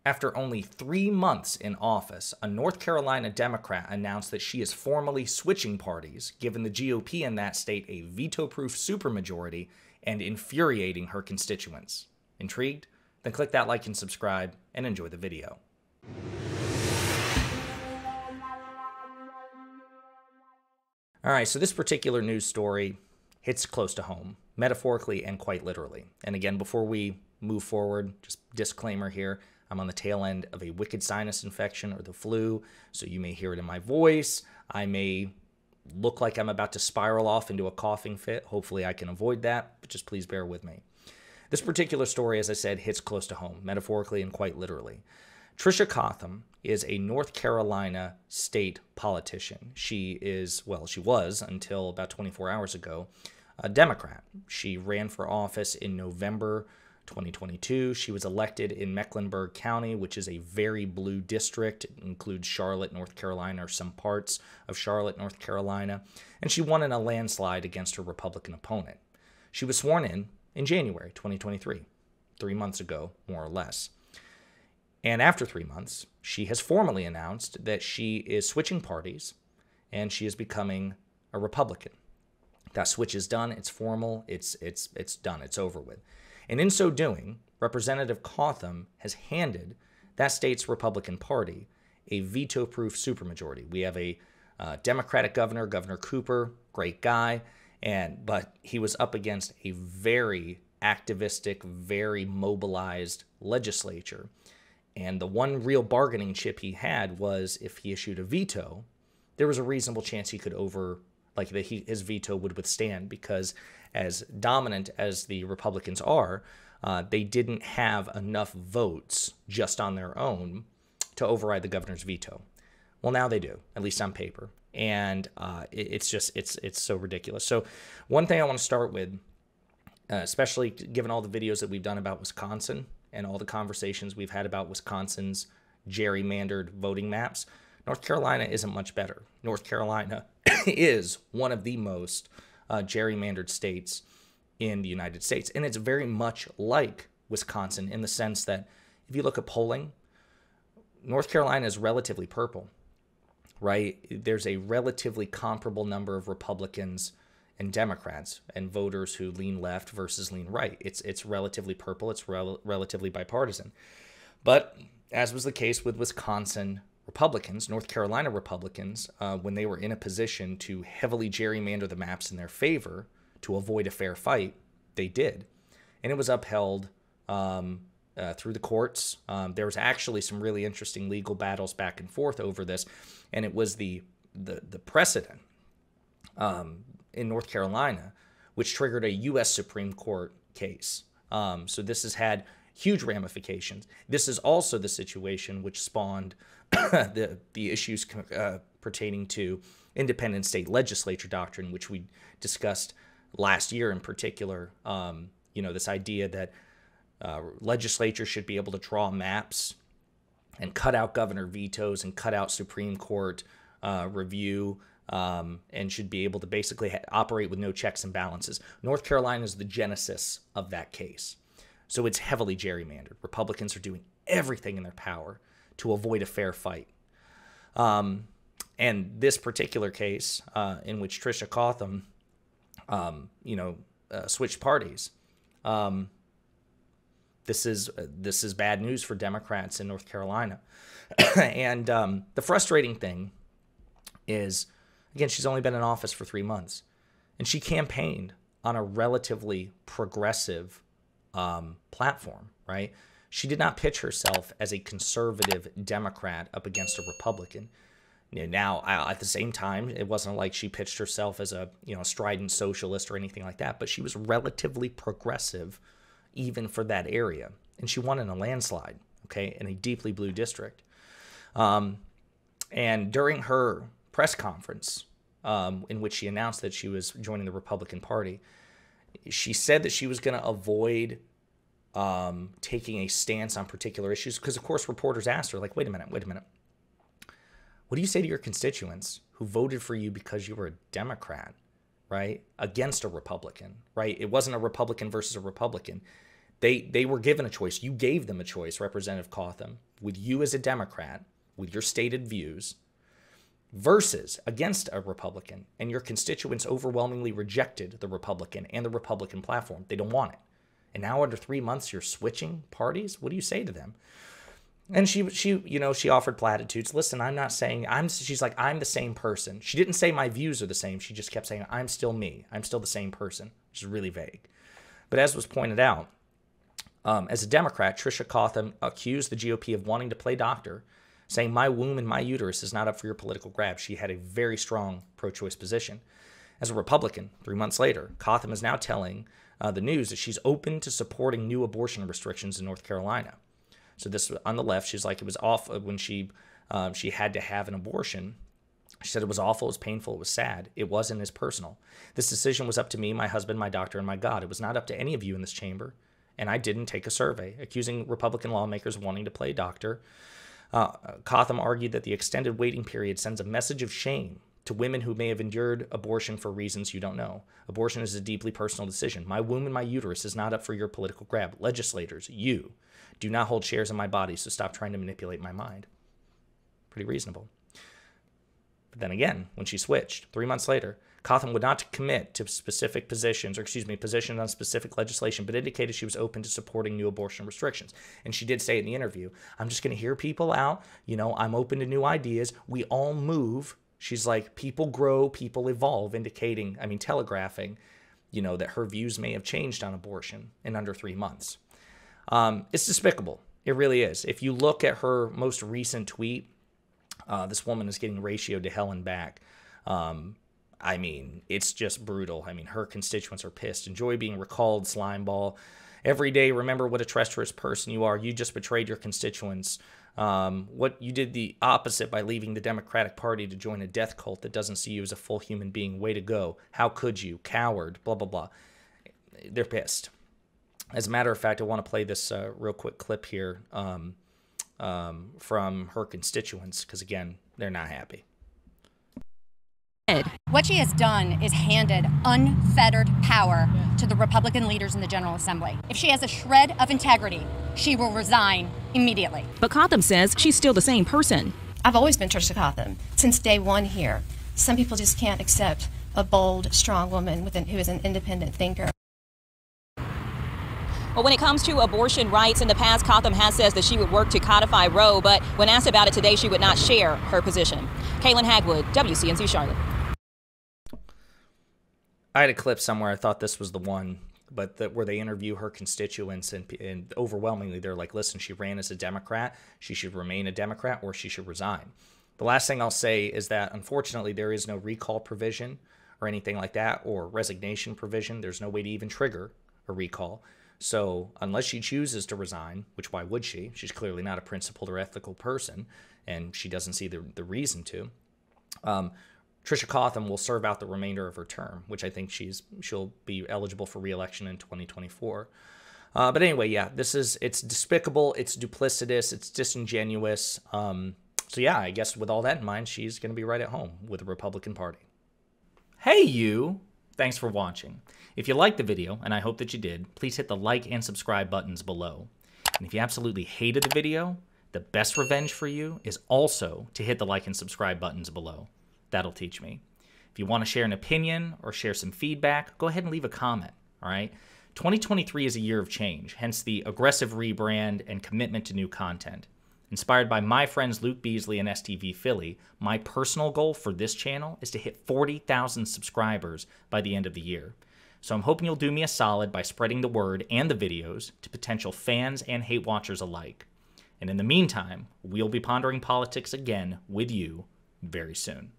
After only 3 months in office, a North Carolina Democrat announced that she is formally switching parties, giving the GOP in that state a veto-proof supermajority and infuriating her constituents. Intrigued? Then click that like and subscribe and enjoy the video. All right, so this particular news story hits close to home, metaphorically and quite literally. And again, before we move forward, just disclaimer here, I'm on the tail end of a wicked sinus infection or the flu, so you may hear it in my voice. I may look like I'm about to spiral off into a coughing fit. Hopefully I can avoid that, but just please bear with me. This particular story, as I said, hits close to home, metaphorically and quite literally. Tricia Cotham is a North Carolina state politician. She was, until about 24 hours ago, a Democrat. She ran for office in November 2022. She was elected in Mecklenburg County, which is a very blue district. It includes Charlotte, North Carolina, or some parts of Charlotte, North Carolina. And she won in a landslide against her Republican opponent. She was sworn in January 2023, 3 months ago, more or less. And after 3 months, she has formally announced that she is switching parties and she is becoming a Republican. That switch is done. It's formal. It's done. It's over with. And in so doing, Representative Cotham has handed that state's Republican Party a veto-proof supermajority. We have a Democratic governor, Governor Cooper, great guy, but he was up against a very activistic, very mobilized legislature. And the one real bargaining chip he had was if he issued a veto, there was a reasonable chance he could his veto would withstand, because as dominant as the Republicans are, they didn't have enough votes just on their own to override the governor's veto. Well, now they do, at least on paper. And it's so ridiculous. So one thing I want to start with, especially given all the videos that we've done about Wisconsin and all the conversations we've had about Wisconsin's gerrymandered voting maps, North Carolina isn't much better. North Carolina is one of the most gerrymandered states in the United States. And it's very much like Wisconsin in the sense that if you look at polling, North Carolina is relatively purple, right? There's a relatively comparable number of Republicans and Democrats and voters who lean left versus lean right. It's relatively purple. It's relatively bipartisan. But as was the case with Wisconsin Republicans, North Carolina Republicans, when they were in a position to heavily gerrymander the maps in their favor to avoid a fair fight, they did. And it was upheld through the courts. There was actually some really interesting legal battles back and forth over this, and it was the precedent in North Carolina which triggered a U.S. Supreme Court case. So this has had huge ramifications. This is also the situation which spawned the issues pertaining to independent state legislature doctrine, which we discussed last year in particular. This idea that legislatures should be able to draw maps and cut out governor vetoes and cut out Supreme Court review, and should be able to basically operate with no checks and balances. North Carolina is the genesis of that case. So it's heavily gerrymandered. Republicans are doing everything in their power to avoid a fair fight. And this particular case, in which Tricia Cotham, switched parties, this is bad news for Democrats in North Carolina. And the frustrating thing is, again, she's only been in office for 3 months, and she campaigned on a relatively progressive platform, right? She did not pitch herself as a conservative Democrat up against a Republican. Now, at the same time, it wasn't like she pitched herself as a strident socialist or anything like that, but she was relatively progressive even for that area. And she won in a landslide, okay, in a deeply blue district. And during her press conference, in which she announced that she was joining the Republican Party, she said that she was going to avoid taking a stance on particular issues because, of course, reporters asked her, like, wait a minute. What do you say to your constituents who voted for you because you were a Democrat, right, against a Republican, right? It wasn't a Republican versus a Republican. They were given a choice. You gave them a choice, Representative Cotham, with you as a Democrat, with your stated views, versus against a Republican, and your constituents overwhelmingly rejected the Republican and the Republican platform. They don't want it. And now under 3 months, you're switching parties? What do you say to them? And she offered platitudes. Listen, I'm not saying, she's like, I'm the same person. She didn't say my views are the same. She just kept saying, I'm still me. I'm still the same person, which is really vague. But as was pointed out, as a Democrat, Tricia Cotham accused the GOP of wanting to play doctor, saying my womb and my uterus is not up for your political grab. She had a very strong pro-choice position. As a Republican, 3 months later, Cotham is now telling the news that she's open to supporting new abortion restrictions in North Carolina. So this, on the left, she's like, it was awful when she had to have an abortion. She said it was awful, it was painful, it was sad. It wasn't as personal. This decision was up to me, my husband, my doctor, and my God. It was not up to any of you in this chamber. And I didn't take a survey, accusing Republican lawmakers of wanting to play doctor. Cotham argued that the extended waiting period sends a message of shame to women who may have endured abortion for reasons you don't know. Abortion is a deeply personal decision. My womb and my uterus is not up for your political grab. Legislators, you do not hold shares in my body, so stop trying to manipulate my mind. Pretty reasonable. But then again, when she switched, 3 months later, Cotham would not commit to specific positions, positions on specific legislation, but indicated she was open to supporting new abortion restrictions. And she did say in the interview, I'm just going to hear people out. I'm open to new ideas. We all move. She's like, people grow, people evolve, telegraphing, that her views may have changed on abortion in under 3 months. It's despicable. It really is. If you look at her most recent tweet, this woman is getting ratioed to hell and back. It's just brutal. Her constituents are pissed. Enjoy being recalled, slimeball. Every day, remember what a treacherous person you are. You just betrayed your constituents. What you did the opposite by leaving the Democratic Party to join a death cult that doesn't see you as a full human being. Way to go. How could you? Coward. Blah, blah, blah. They're pissed. As a matter of fact, I want to play this real quick clip here from her constituents because, again, they're not happy. What she has done is handed unfettered power to the Republican leaders in the General Assembly. If she has a shred of integrity, she will resign immediately. But Cotham says she's still the same person. I've always been Tricia Cotham since day one here. Some people just can't accept a bold, strong woman who is an independent thinker. Well, when it comes to abortion rights, in the past, Cotham has said that she would work to codify Roe, but when asked about it today, she would not share her position. Caitlin Hagwood, WCNC Charlotte. I had a clip somewhere. I thought this was the one, but where they interview her constituents, and overwhelmingly they're like, listen, she ran as a Democrat. She should remain a Democrat or she should resign. The last thing I'll say is that, unfortunately, there is no recall provision or anything like that, or resignation provision. There's no way to even trigger a recall. So unless she chooses to resign, which why would she? She's clearly not a principled or ethical person, and she doesn't see the reason to. Tricia Cotham will serve out the remainder of her term, which I think she'll be eligible for re-election in 2024. But anyway, yeah, it's despicable, it's duplicitous, it's disingenuous. So yeah, I guess with all that in mind, she's going to be right at home with the Republican Party. Hey you! Thanks for watching. If you liked the video, and I hope that you did, please hit the like and subscribe buttons below. And if you absolutely hated the video, the best revenge for you is also to hit the like and subscribe buttons below. That'll teach me. If you want to share an opinion or share some feedback, go ahead and leave a comment, all right? 2023 is a year of change, hence the aggressive rebrand and commitment to new content. Inspired by my friends Luke Beasley and STV Philly, my personal goal for this channel is to hit 40,000 subscribers by the end of the year. So I'm hoping you'll do me a solid by spreading the word and the videos to potential fans and hate watchers alike. And in the meantime, we'll be pondering politics again with you very soon.